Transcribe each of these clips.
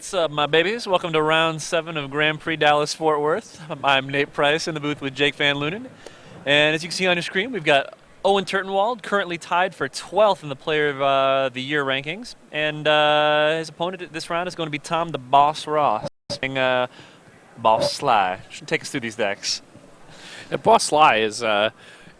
What's up, my babies? Welcome to round 7 of Grand Prix Dallas-Fort Worth. I'm Nate Price in the booth with Jake Van Lunen. And as you can see on your screen, we've got Owen Turtenwald, currently tied for 12th in the Player of the Year rankings. And his opponent this round is going to be Tom the Boss Ross, Boss Sly. Should take us through these decks. Yeah, Boss Sly is an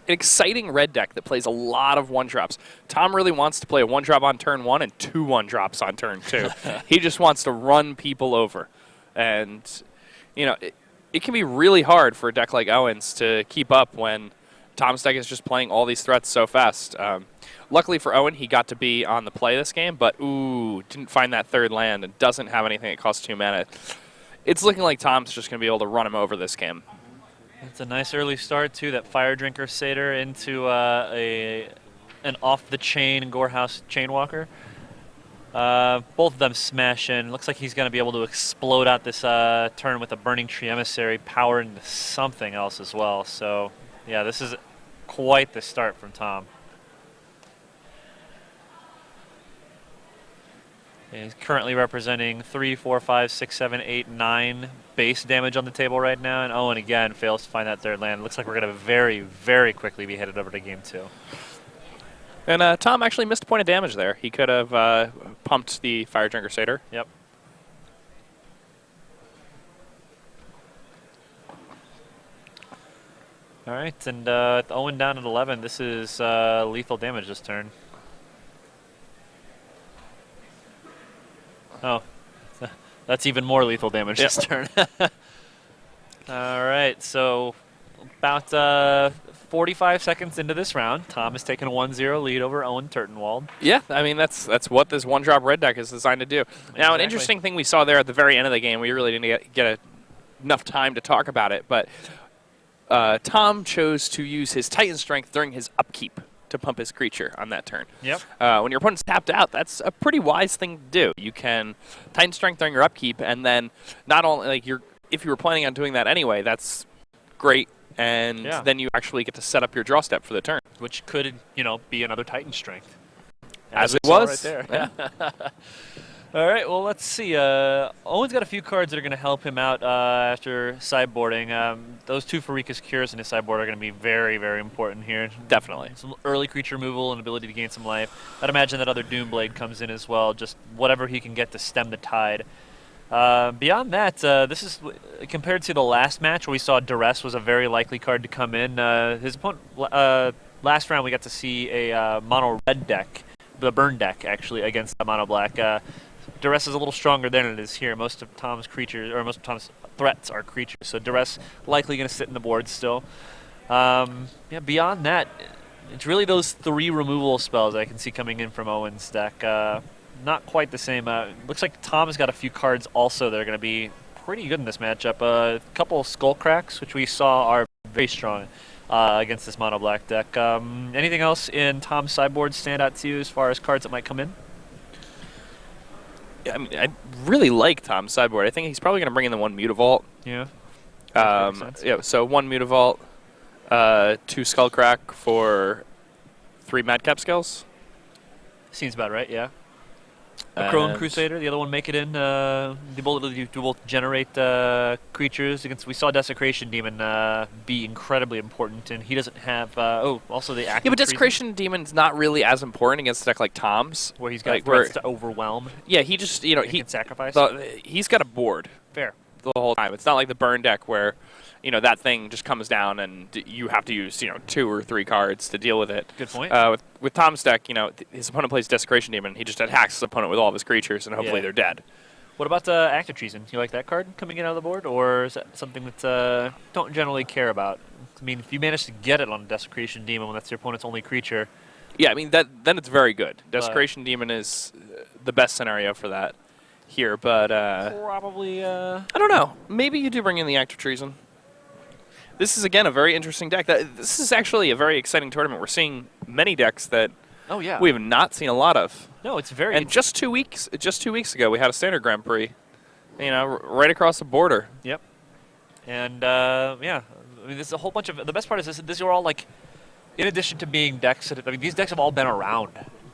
exciting red deck that plays a lot of one-drops. Tom really wants to play a one-drop on turn 1 and 2 one-drops on turn 2. He just wants to run people over. And, you know, it can be really hard for a deck like Owen's to keep up when Tom's deck is just playing all these threats so fast. Luckily for Owen, he got to be on the play this game, but, didn't find that third land and doesn't have anything that costs 2 mana. It's looking like Tom's just going to be able to run him over this game. It's a nice early start, too. That Fire Drinker Satyr into an off-the-chain Gorehouse Chainwalker. Both of them smash in. Looks like he's going to be able to explode out this turn with a Burning Tree Emissary, power into something else as well. So, yeah, this is quite the start from Tom. He's currently representing 3, 4, 5, 6, 7, 8, 9 base damage on the table right now, and Owen again fails to find that third land. Looks like we're going to very, very quickly be headed over to game 2. And Tom actually missed a point of damage there. He could have pumped the Fire Drinker Satyr. Yep. All right, and Owen down at 11. This is lethal damage this turn. Oh, that's even more lethal damage this turn. All right, so about 45 seconds into this round, Tom has taken a 1-0 lead over Owen Turtenwald. Yeah, I mean, that's what this one-drop red deck is designed to do. Exactly. Now, an interesting thing we saw there at the very end of the game, we really didn't get enough time to talk about it, but Tom chose to use his Titan Strength during his upkeep to pump his creature on that turn. Yep. When your opponent's tapped out, that's a pretty wise thing to do. You can Titan Strength during your upkeep, and then not only if you were planning on doing that anyway, that's great, and then you actually get to set up your draw step for the turn, which could be another Titan Strength. As it was right there. Yeah. All right, well, let's see. Owen's got a few cards that are going to help him out after sideboarding. Those 2 Farika's Cures in his sideboard are going to be very, very important here. Definitely. Some early creature removal and ability to gain some life. I'd imagine that other Doomblade comes in as well, just whatever he can get to stem the tide. Beyond that, this is compared to the last match where we saw Duress was a very likely card to come in. His opponent, last round we got to see a mono red deck, the burn deck actually, against the mono black. Duress is a little stronger than it is here. Most of Tom's creatures, or most of Tom's threats are creatures, so Duress likely going to sit in the board still. Beyond that, it's really those 3 removal spells I can see coming in from Owen's deck. Not quite the same. Looks like Tom's got a few cards also that are going to be pretty good in this matchup. A couple of Skull Cracks, which we saw are very strong against this mono black deck. Anything else in Tom's sideboard stand out to you as far as cards that might come in? I mean, I really like Tom's sideboard. I think he's probably going to bring in the 1 Mutavault. Yeah. Yeah. So 1 Mutavault, 2 Skullcrack for 3 Madcap Skulls. Seems about right. Yeah. A Crone Crusader, the other one make it in. The ability to both generate creatures against. We saw Desecration Demon be incredibly important, and he doesn't have. Also the active. Yeah, but Desecration Demon's not really as important against a deck like Tom's, where he's got threats to overwhelm. Yeah, he just he can sacrifice. He's got a board. Fair. The whole time. It's not like the burn deck where that thing just comes down and you have to use 2 or 3 cards to deal with it. Good point. With Tom's deck, his opponent plays Desecration Demon. He just attacks his opponent with all of his creatures, and hopefully they're dead. What about Active Treason? Do you like that card coming in out of the board, or is that something that don't generally care about? I mean, if you manage to get it on a Desecration Demon when that's your opponent's only creature. Yeah, I mean then it's very good. Desecration Demon is the best scenario for that here, but probably. I don't know. Maybe you do bring in the Active Treason. This is, again, a very interesting deck. This is actually a very exciting tournament. We're seeing many decks that we have not seen a lot of. No, it's very. And just 2 weeks ago, we had a Standard Grand Prix, right across the border. Yep. And I mean, there's a whole bunch of. The best part is these are all in addition to being decks. These decks have all been around.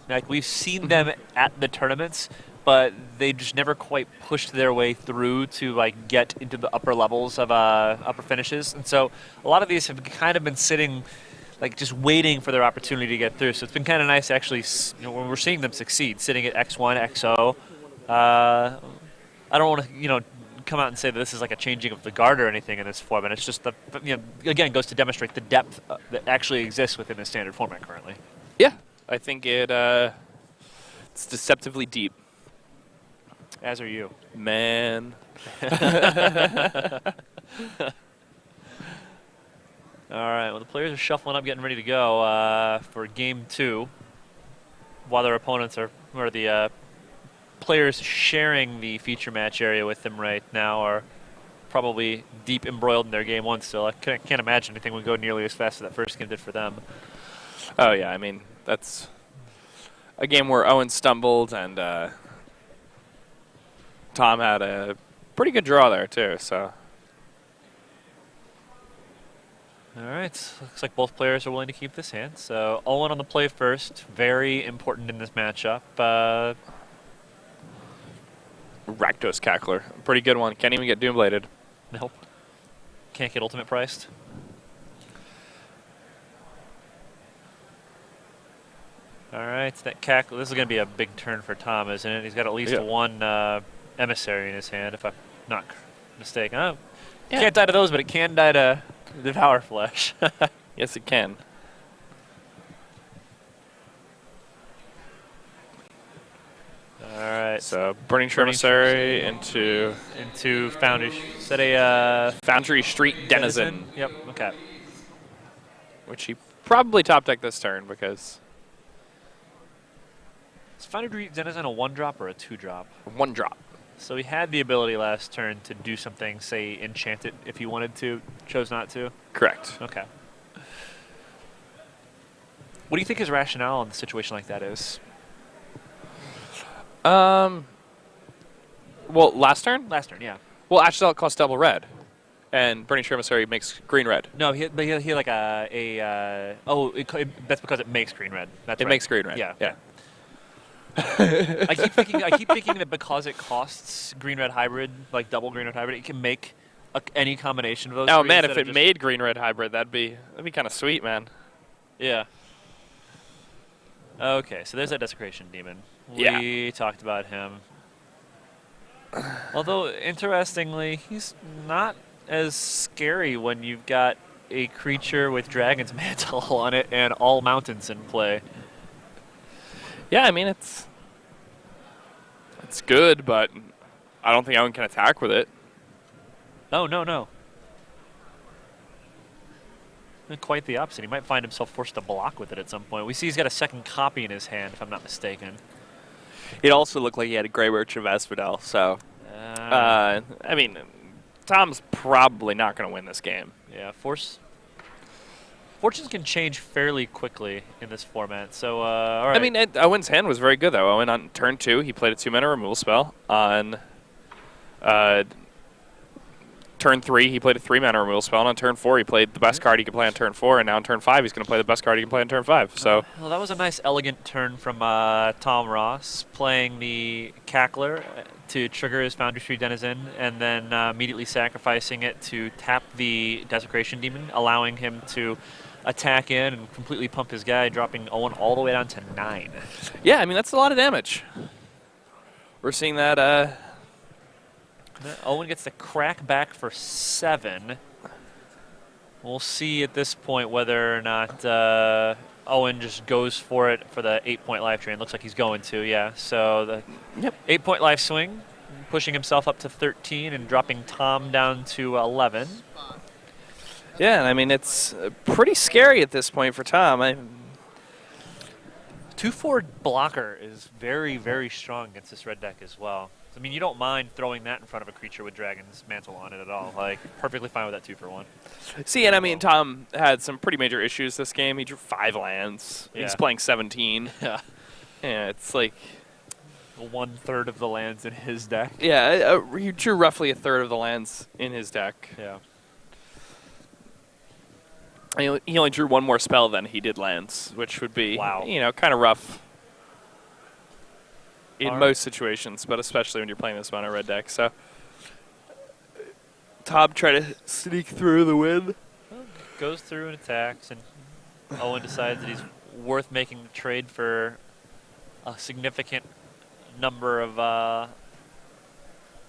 Like we've seen them at the tournaments, but they just never quite pushed their way through to like get into the upper levels of upper finishes. And so a lot of these have kind of been sitting, like just waiting for their opportunity to get through. So it's been kind of nice to actually, when we're seeing them succeed, sitting at X1, XO. I don't want to, come out and say that this is like a changing of the guard or anything in this format. It's just again, goes to demonstrate the depth that actually exists within the standard format currently. Yeah, I think it's deceptively deep. As are you. Man. All right, well, the players are shuffling up, getting ready to go for game 2, while their opponents or the players sharing the feature match area with them right now are probably deep embroiled in their game 1 still. I can't imagine anything would go nearly as fast as that first game did for them. Oh, yeah, I mean, that's a game where Owen stumbled and Tom had a pretty good draw there, too, so. All right, looks like both players are willing to keep this hand. So Owen on the play first, very important in this matchup. Rakdos Cackler, pretty good one. Can't even get Doombladed. Nope. Can't get ultimate priced. All right, that Cackler. This is going to be a big turn for Tom, isn't it? He's got at least one emissary in his hand, if I'm not mistaken. Oh, can't die to those, but it can die to Devour Flesh. Yes, it can. All right. So Burning Emissary into Foundry. Set a Foundry Street Denizen. Yep. Okay. Which he probably top deck this turn because Is Foundry Denizen a 1-drop or a 2-drop? 1-drop. So he had the ability last turn to do something, say enchant it if he wanted to, chose not to. Correct. Okay. What do you think his rationale in a situation like that is? Well, last turn? Last turn, yeah. Well, Ashdale costs double red, and Burning Emissary makes green-red. No, he had like that's because it makes green-red. That's It right. makes green-red. Yeah. Yeah. I keep thinking that because it costs green-red hybrid, like double green-red hybrid, it can make any combination of those. Oh three man, instead if of it just- made green-red hybrid, that'd be kind of sweet, man. Yeah. Okay, so there's that Desecration Demon. Yeah. We talked about him. Although, interestingly, he's not as scary when you've got a creature with Dragon's Mantle on it and all mountains in play. Yeah, I mean it's good, but I don't think Owen can attack with it. Oh, no. Quite the opposite. He might find himself forced to block with it at some point. We see he's got a second copy in his hand, if I'm not mistaken. It also looked like he had a Grey Witch of Asphodel, so I mean, Tom's probably not going to win this game. Yeah, Fortunes can change fairly quickly in this format, so all right. I mean, Owen's hand was very good, though. Owen, on turn 2, he played a 2-mana removal spell. On turn 3, he played a 3-mana removal spell. And on turn 4, he played the best card he could play on turn 4. And now on turn 5, he's going to play the best card he can play on turn 5. So, well, that was a nice, elegant turn from Tom Ross, playing the Cackler to trigger his Foundry Street Denizen, and then immediately sacrificing it to tap the Desecration Demon, allowing him to attack in and completely pump his guy, dropping Owen all the way down to 9. yeah, I mean, that's a lot of damage. We're seeing that... Owen gets the crack back for 7. We'll see at this point whether or not Owen just goes for it for the 8-point life drain. Looks like he's going to, yeah. So the 8-point life swing, pushing himself up to 13 and dropping Tom down to 11. Yeah, and I mean, it's pretty scary at this point for Tom. 2/4 blocker is very, very strong against this red deck as well. I mean, you don't mind throwing that in front of a creature with Dragon's Mantle on it at all. Like, perfectly fine with that 2-for-1. See, and I mean, Tom had some pretty major issues this game. He drew 5 lands. Yeah. He's playing 17. Yeah. Yeah, it's like... 1/3 of the lands in his deck. Yeah, he drew roughly 1/3 of the lands in his deck. Yeah. He only drew 1 more spell than he did lands, which would be, Wow. kind of rough. in most situations, but especially when you're playing this mono red deck. So Tom try to sneak through the win. Goes through and attacks, and Owen decides that he's worth making the trade for a significant number of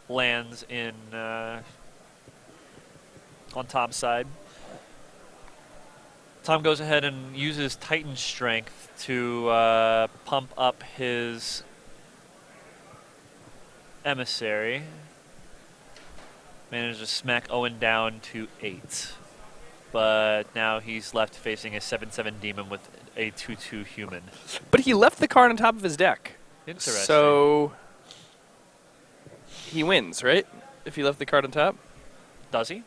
lands in on Tom's side. Tom goes ahead and uses Titan Strength to pump up his Emissary. Manages to smack Owen down to 8. But now he's left facing a 7/7 demon with a 2/2 human. But he left the card on top of his deck. Interesting. So he wins, right? If he left the card on top? Does he?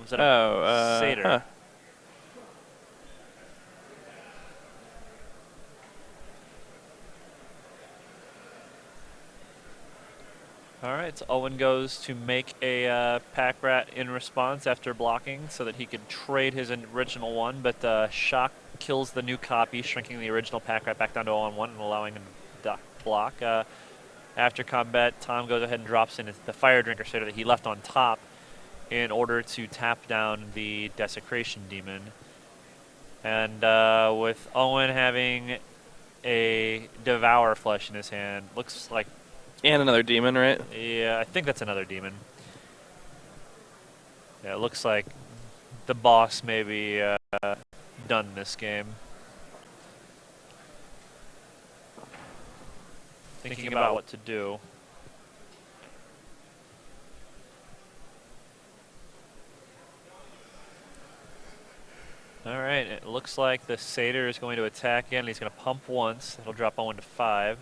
Was that a Satyr? Huh. All right, so Owen goes to make a pack rat in response after blocking so that he could trade his original one, but Shock kills the new copy, shrinking the original pack rat back down to 0-1 and allowing him to block. After combat, Tom goes ahead and drops in the Fire Drinker Satyr that he left on top in order to tap down the Desecration Demon. And with Owen having a Devour Flesh in his hand, looks like... And another demon, right? Yeah, I think that's another demon. Yeah, it looks like the boss may be done this game. Thinking about what to do. All right, it looks like the Satyr is going to attack again. He's going to pump once. That'll drop Owen to 5.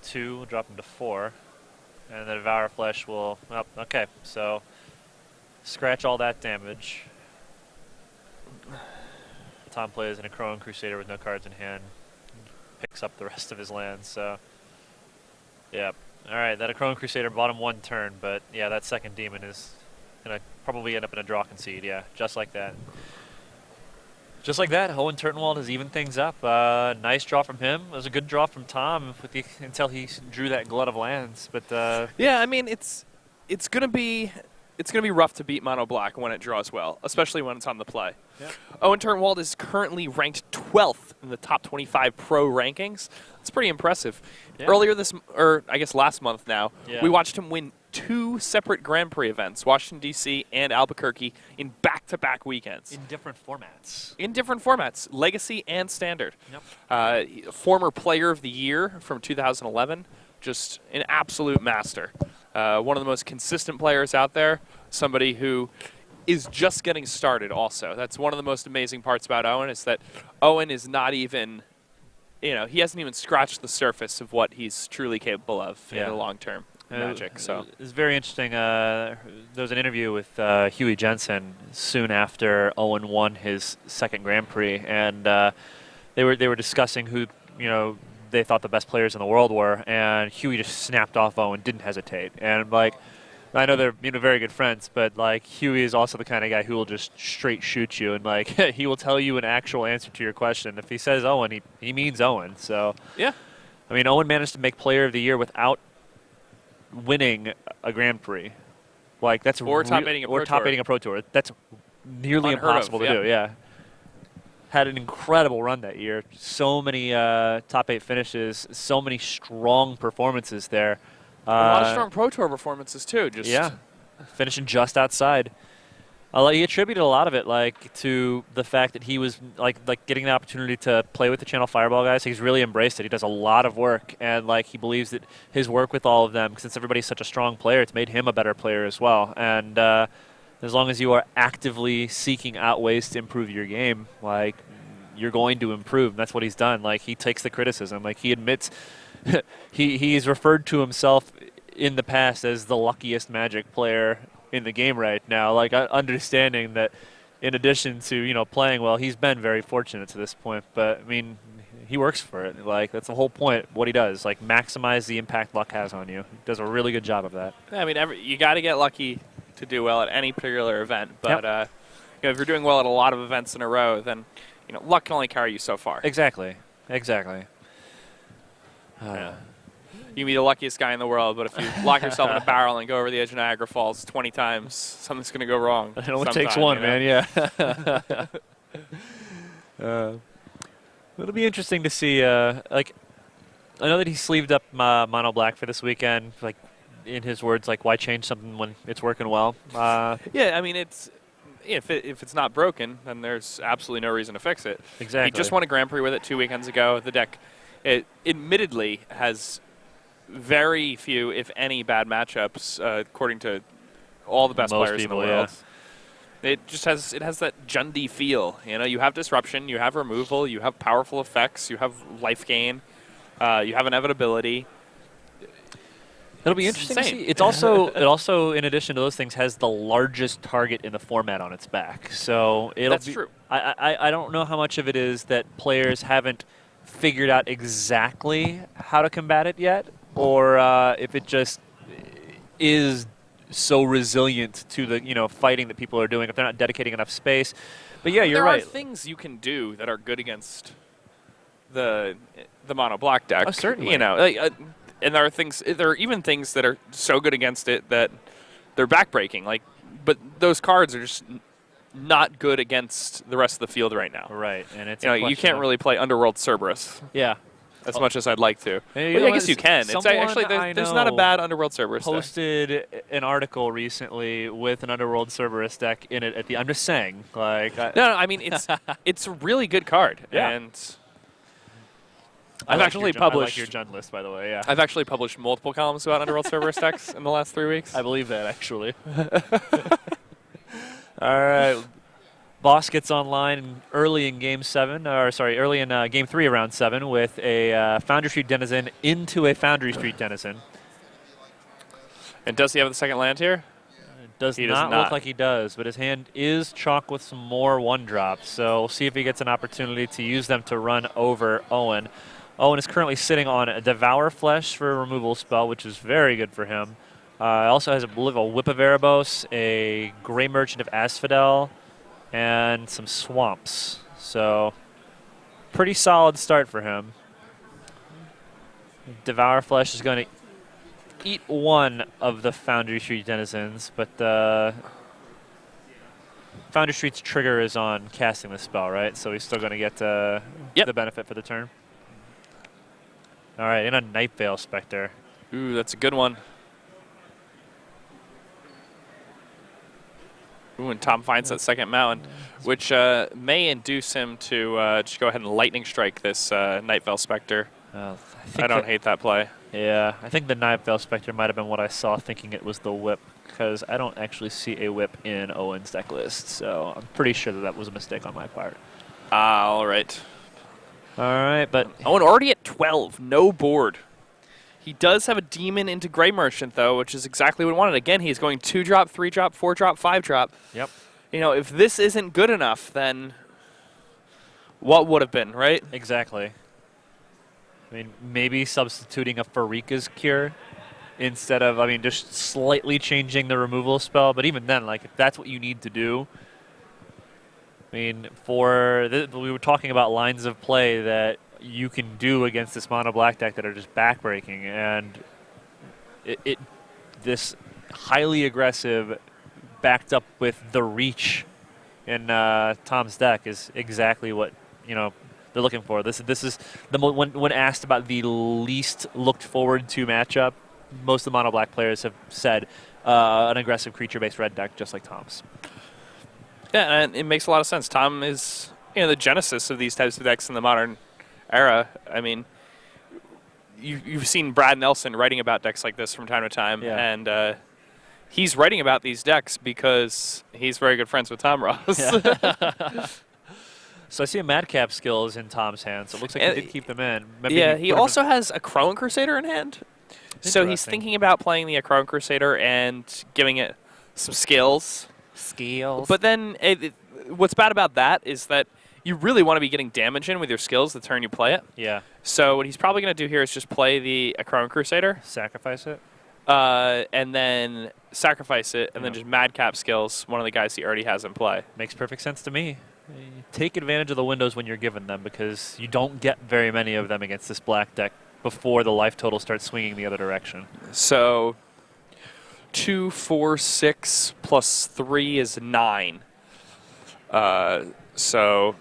2, drop him to 4. And the Devour Flesh will... Oh, okay, so scratch all that damage. Tom plays an Aggro Crusader with no cards in hand. Picks up the rest of his lands, so... Yeah. All right, that Aggro Crusader bought him 1 turn, but yeah, that second demon is going to probably end up in a draw concede, yeah, just like that. Just like that, Owen Turtenwald has evened things up. Nice draw from him. It was a good draw from Tom until he drew that glut of lands. But yeah, I mean it's gonna be rough to beat mono black when it draws well, especially when it's on the play. Yep. Owen Turtenwald is currently ranked 12th in the top 25 pro rankings. That's pretty impressive. Yeah. Earlier I guess last month now, yeah. we watched him win 2 separate Grand Prix events, Washington, D.C. and Albuquerque, in back-to-back weekends. In different formats. In different formats, Legacy and Standard. Yep. Former Player of the Year from 2011, just an absolute master. One of the most consistent players out there, somebody who is just getting started also. That's one of the most amazing parts about Owen, is that Owen is not even, he hasn't even scratched the surface of what he's truly capable of in the long term. Magic. So it's very interesting. There was an interview with Huey Jensen soon after Owen won his second Grand Prix, and they were discussing who they thought the best players in the world were, and Huey just snapped off Owen, didn't hesitate, and I know they're very good friends, but Huey is also the kind of guy who will just straight shoot you, and he will tell you an actual answer to your question. If he says Owen, he means Owen. So yeah, I mean, Owen managed to make Player of the Year without winning a Grand Prix, that's top eighting a Pro Tour. That's nearly impossible to do. Yeah, had an incredible run that year. So many top 8 finishes, so many strong performances there. A lot of strong Pro Tour performances too. Finishing just outside. He attributed a lot of it to the fact that he was getting the opportunity to play with the Channel Fireball guys. He's really embraced it. He does a lot of work, and he believes that his work with all of them, since everybody's such a strong player, it's made him a better player as well. And as long as you are actively seeking out ways to improve your game, you're going to improve. And that's what he's done. He takes the criticism. He admits he's referred to himself in the past as the luckiest Magic player in the game right now, understanding that in addition to playing well, he's been very fortunate to this point. But I mean, he works for it. That's the whole point. What he does, maximize the impact luck has on you. He does a really good job of that. I mean, you got to get lucky to do well at any particular event. But if you're doing well at a lot of events in a row, then luck can only carry you so far. Exactly. Exactly. Yeah. You can be the luckiest guy in the world, but if you lock yourself in a barrel and go over the edge of Niagara Falls 20 times, something's going to go wrong. It only takes one, man. Yeah. It'll be interesting to see. Like, I know that he sleeved up Mono Black for this weekend. Like, in his words, like, why change something when it's working well? Yeah, I mean, it's if it's not broken, then there's absolutely no reason to fix it. Exactly. He just won a Grand Prix with it 2 weekends ago. The deck, it admittedly has very few, if any, bad matchups, according to all the best Most players people, in the world. yeah. It just has that Jundy feel. You know, you have disruption, you have removal, you have powerful effects, you have life gain, you have inevitability. It'll be interesting to see. It also, in addition to those things, has the largest target in the format on its back. So That's true. I don't know how much of it is that players haven't figured out exactly how to combat it yet, or if it just is so resilient to the fighting that people are doing if they're not dedicating enough space. But yeah, you're right. There are things you can do that are good against the mono black deck. Oh, certainly. You know, and there are even things that are so good against it that they're backbreaking. But those cards are just not good against the rest of the field right now. Right, and it's you can't really play Underworld Cerberus. Yeah. As much as I'd like to. Hey, But I guess you can. It's actually Someone there's not a bad Underworld Cerberus deck. posted an article recently with an Underworld Cerberus deck in it. I'm just saying, like, No, I mean it's a really good card, Yeah. and I I've like actually I like published. your Jund list, by the way. Yeah, I've actually published multiple columns about Underworld Cerberus decks in the last 3 weeks. I believe that actually. All right, Boss gets online early in Game 7, early in Game 3 of Round 7 with a Foundry Street Denizen into a Foundry Street Denizen. And does he have the second land here? He does not look like he does, but his hand is chalk with some more one-drops, so we'll see if he gets an opportunity to use them to run over Owen. Owen is currently sitting on a Devour Flesh for a removal spell, which is very good for him. Also has a Whip of Erebos, a Grey Merchant of Asphodel, and some Swamps. So, pretty solid start for him. Devour Flesh is going to eat one of the Foundry Street Denizens, but Foundry Street's trigger is on casting the spell, right? So he's still going to get the benefit for the turn. All right, in a Night Veil Spectre. Ooh, that's a good one. Ooh, and Tom finds that second mountain, which may induce him to just go ahead and lightning strike this Night Veil Spectre. I don't hate that play. Yeah, I think the Night Veil Spectre might have been what I saw thinking it was the whip, because I don't actually see a whip in Owen's deck list, so I'm pretty sure that was a mistake on my part. All right. All right, but Owen already at 12, no board. He does have a Demon into Grey Merchant, though, which is exactly what he wanted. Again, he's going 2-drop, 3-drop, 4-drop, 5-drop. Yep. You know, if this isn't good enough, then what would have been, right? Exactly. I mean, maybe substituting a Farika's Cure instead of, just slightly changing the removal spell. But even then, like, if that's what you need to do, we were talking about lines of play that you can do against this mono black deck that are just backbreaking, and this highly aggressive, backed up with the reach in Tom's deck is exactly what they're looking for. This is when asked about the least looked forward to matchup, most of the mono black players have said an aggressive creature-based red deck, just like Tom's. Yeah, and it makes a lot of sense. Tom is the genesis of these types of decks in the modern era. I mean, you've seen Brad Nelson writing about decks like this from time to time, and he's writing about these decks because he's very good friends with Tom Ross. Yeah. So I see a Madcap skills in Tom's hand, so it looks like he did keep them in. Maybe he also has a Crone Crusader in hand. So he's thinking about playing the Crone Crusader and giving it some skills. But then what's bad about that is that you really want to be getting damage in with your skills the turn you play it. Yeah. So what he's probably going to do here is just play the Crone Crusader. Sacrifice it. And then sacrifice it, and then just Madcap skills one of the guys he already has in play. Makes perfect sense to me. Take advantage of the windows when you're given them, because you don't get very many of them against this black deck before the life total starts swinging the other direction. So 2, 4, 6 plus 3 is 9. So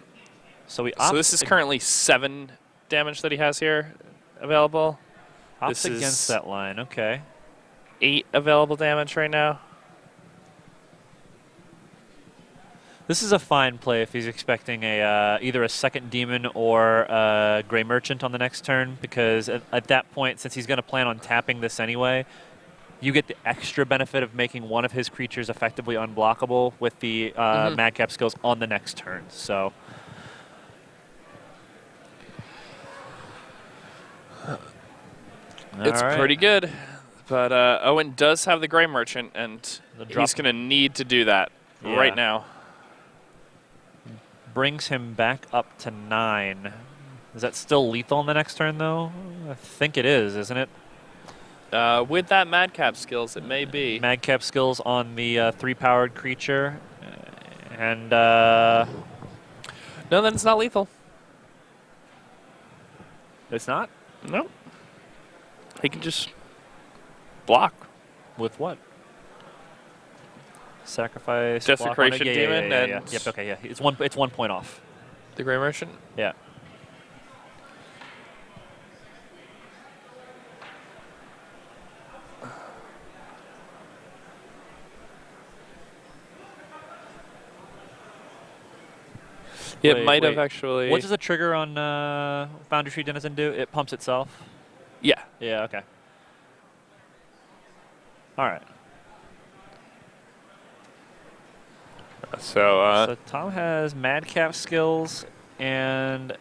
this is currently 7 damage that he has here available. Opts against that line. Okay. 8 available damage right now. This is a fine play if he's expecting either a second demon or a Gray Merchant on the next turn, because at that point, since he's going to plan on tapping this anyway, you get the extra benefit of making one of his creatures effectively unblockable with the Madcap skills on the next turn. So it's pretty good. But Owen does have the Gray Merchant, and he's going to need to do that right now. Brings him back up to 9. Is that still lethal on the next turn, though? I think it is, isn't it? With that Madcap skills, it may be. Madcap skills on the 3-powered creature. And no, then it's not lethal. It's not? No. He can just block. With what? Sacrifice. Desecration Demon. And yep. Okay. Yeah. It's 1 point off. The Gray Merchant. Yeah. It might have actually. What does the trigger on Boundary Tree Denizen do? It pumps itself? Yeah. Yeah, okay. All right. So Tom has Madcap skills and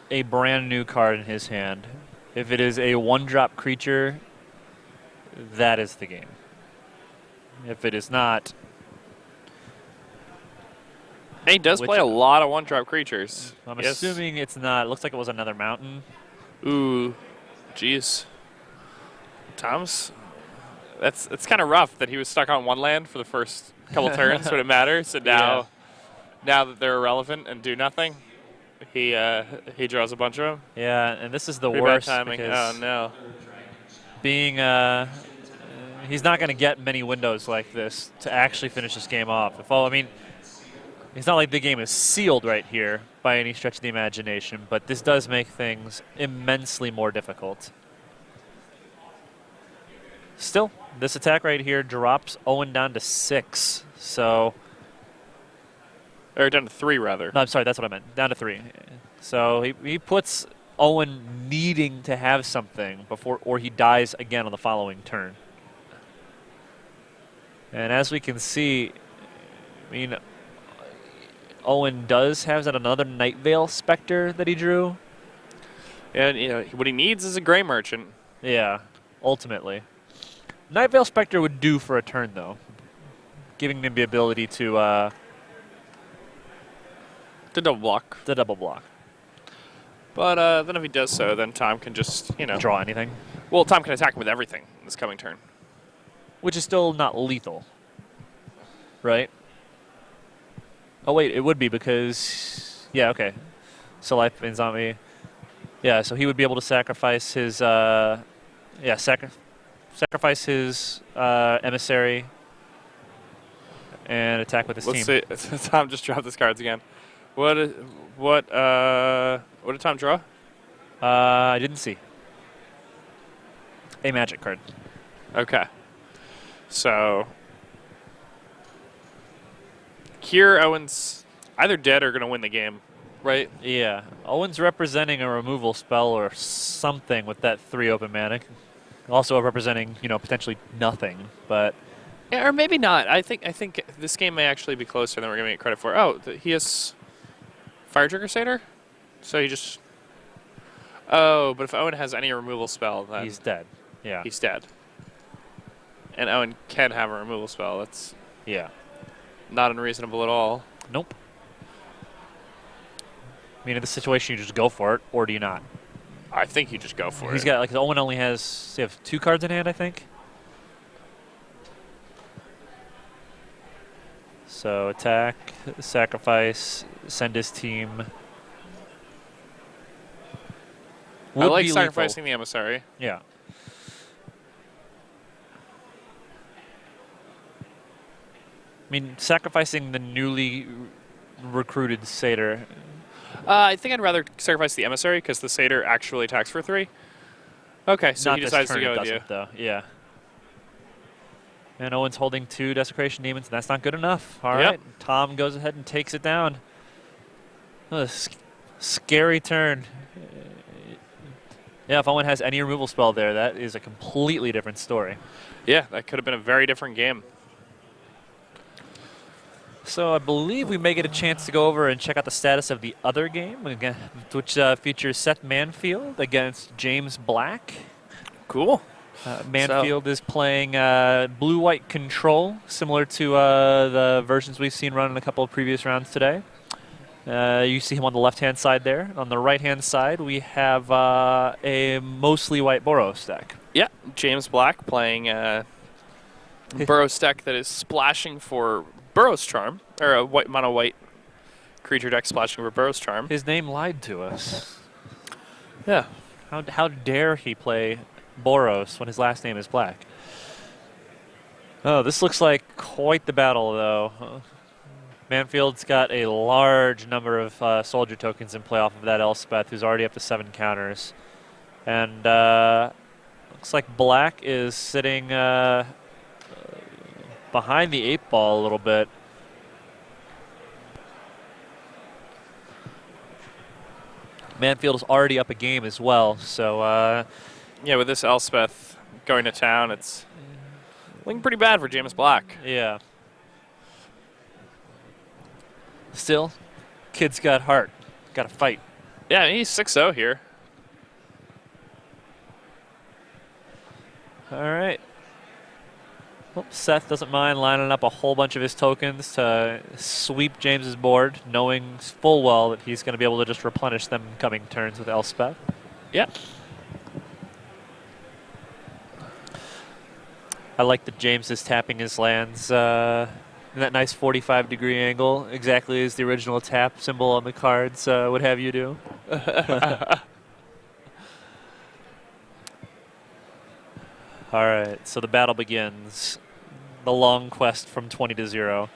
a brand new card in his hand. If it is a 1-drop creature, that is the game. If it is not... He does play a lot of 1-drop creatures. I'm assuming it's not. It looks like it was another mountain. Ooh, jeez. Tom's... It's kind of rough that he was stuck on one land for the first couple turns when it matters, and now that they're irrelevant and do nothing, he draws a bunch of them. Yeah, and this is the Pretty worst. bad timing. Oh no! Being he's not going to get many windows like this to actually finish this game off. It's not like the game is sealed right here by any stretch of the imagination, but this does make things immensely more difficult. Still, this attack right here drops Owen down to 6. So, or down to 3 rather. No, I'm sorry, that's what I meant. Down to 3. So he puts Owen needing to have something before, or he dies again on the following turn. And as we can see, Owen does have another Night Veil Spectre that he drew. And what he needs is a Gray Merchant. Yeah, ultimately. Night Veil Spectre would do for a turn, though, giving him the ability to double block. The double block. But then if he does so, then Tom can just, draw anything. Well, Tom can attack him with everything this coming turn. Which is still not lethal, right? Oh, wait, it would be because... Yeah, okay. So life in zombie. Yeah, so he would be able to sacrifice his... sacrifice his emissary and attack with his team. Let's see. Tom just dropped his cards again. What did Tom draw? I didn't see. A magic card. Okay. So here Owen's either dead or going to win the game, right? Yeah. Owen's representing a removal spell or something with that 3 open mana. Also representing, potentially nothing, but... Yeah, or maybe not. I think this game may actually be closer than we're giving it credit for. Oh, he has Fire Trigger Satyr? So he just... Oh, but if Owen has any removal spell, then... He's dead. Yeah. He's dead. And Owen can have a removal spell. That's... Yeah. Not unreasonable at all. Nope. In this situation, you just go for it, or do you not? I think you just go for it. He's got, Owen only has, they have 2 cards in hand, I think. So attack, sacrifice, send his team. I Would like be sacrificing lethal. the emissary. Yeah. I mean, sacrificing the newly recruited satyr. I think I'd rather sacrifice the emissary because the satyr actually attacks for 3. Okay, so Not he this decides turn to go it with you. doesn't, though. Yeah. And Owen's holding 2 Desecration Demons, and that's not good enough. All right. Tom goes ahead and takes it down. A scary turn. Yeah, if Owen has any removal spell there, that is a completely different story. Yeah, that could have been a very different game. So I believe we may get a chance to go over and check out the status of the other game, again, which features Seth Manfield against James Black. Cool. Manfield is playing blue-white control, similar to the versions we've seen run in a couple of previous rounds today. You see him on the left-hand side there. On the right-hand side, we have a mostly white Boros deck. Yeah, James Black playing a Boros deck that is splashing for Boros Charm, or a mono-white creature deck splashing for Boros Charm. His name lied to us. Yeah. How dare he play Boros when his last name is Black? Oh, this looks like quite the battle, though. Manfield's got a large number of soldier tokens in play off of that Elspeth, who's already up to 7 counters. And looks like Black is sitting behind the 8-ball a little bit. Manfield is already up a game as well, so... yeah, with this Elspeth going to town, it's looking pretty bad for James Black. Yeah. Still, kid's got heart. Got to fight. Yeah, he's 6-0 here. All right. Well, Seth doesn't mind lining up a whole bunch of his tokens to sweep James's board, knowing full well that he's going to be able to just replenish them coming turns with Elspeth. Yep. I like that James is tapping his lands in that nice 45-degree angle, exactly as the original tap symbol on the cards would have you do. All right, so the battle begins. The long quest from 20 to 0.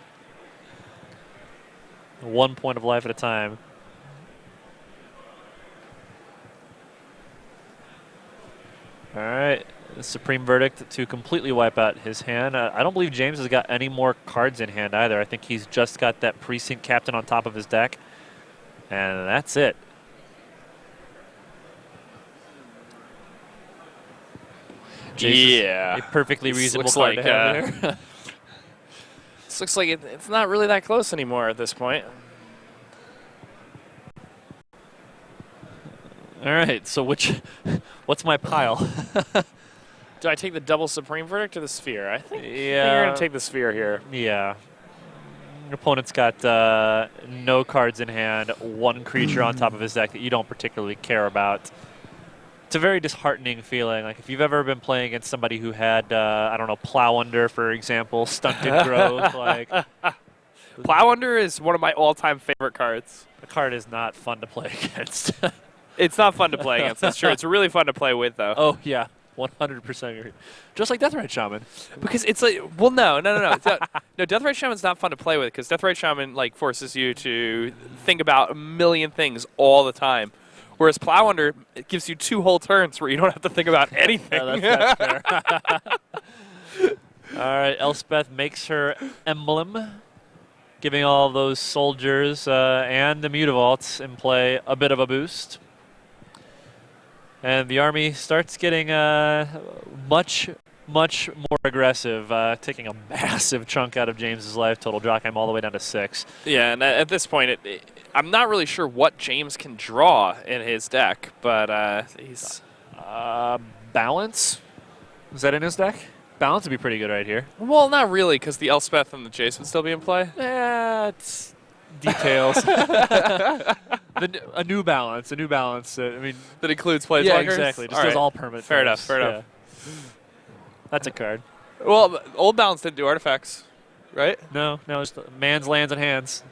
1 point of life at a time. All right, the Supreme Verdict to completely wipe out his hand. I don't believe James has got any more cards in hand either. I think he's just got that Precinct Captain on top of his deck. And that's it. Yeah. A perfectly reasonable looks card like, to have there. This looks like it's not really that close anymore at this point. All right, so what's my pile? Do I take the double Supreme Verdict or the Sphere? I think you're Yeah. going to take the Sphere here. Yeah. Your opponent's got no cards in hand, 1 creature on top of his deck that you don't particularly care about. It's a very disheartening feeling. Like if you've ever been playing against somebody who had, I don't know, Plow Under, for example, Stunted Growth. Like Plow Under is one of my all-time favorite cards. the card is not fun to play against. It's not fun to play against, that's true. It's really fun to play with, though. Oh yeah, 100% agree. Just like Deathrite Shaman. Because it's like, well, no. No, Deathrite Shaman's not fun to play with because Deathrite Shaman like forces you to think about a million things all the time. Whereas Plow Under, it gives you 2 whole turns where you don't have to think about anything. No, that's fair. All right, Elspeth makes her emblem, giving all those soldiers and the Mutavaults in play a bit of a boost. And the army starts getting much more aggressive, taking a massive chunk out of James's life total, dropping him all the way down to 6. Yeah, and at this point, I'm not really sure what James can draw in his deck, but he's... Balance? Is that in his deck? Balance would be pretty good right here. Well, not really, because the Elspeth and the Jace would still be in play. It's details. A new balance. I mean, That includes Planeswalkers? yeah, exactly. Just does all permanent. Fair enough, things. fair enough. That's a card. Well, Old Balance didn't do artifacts. right? No, it's man's lands and hands.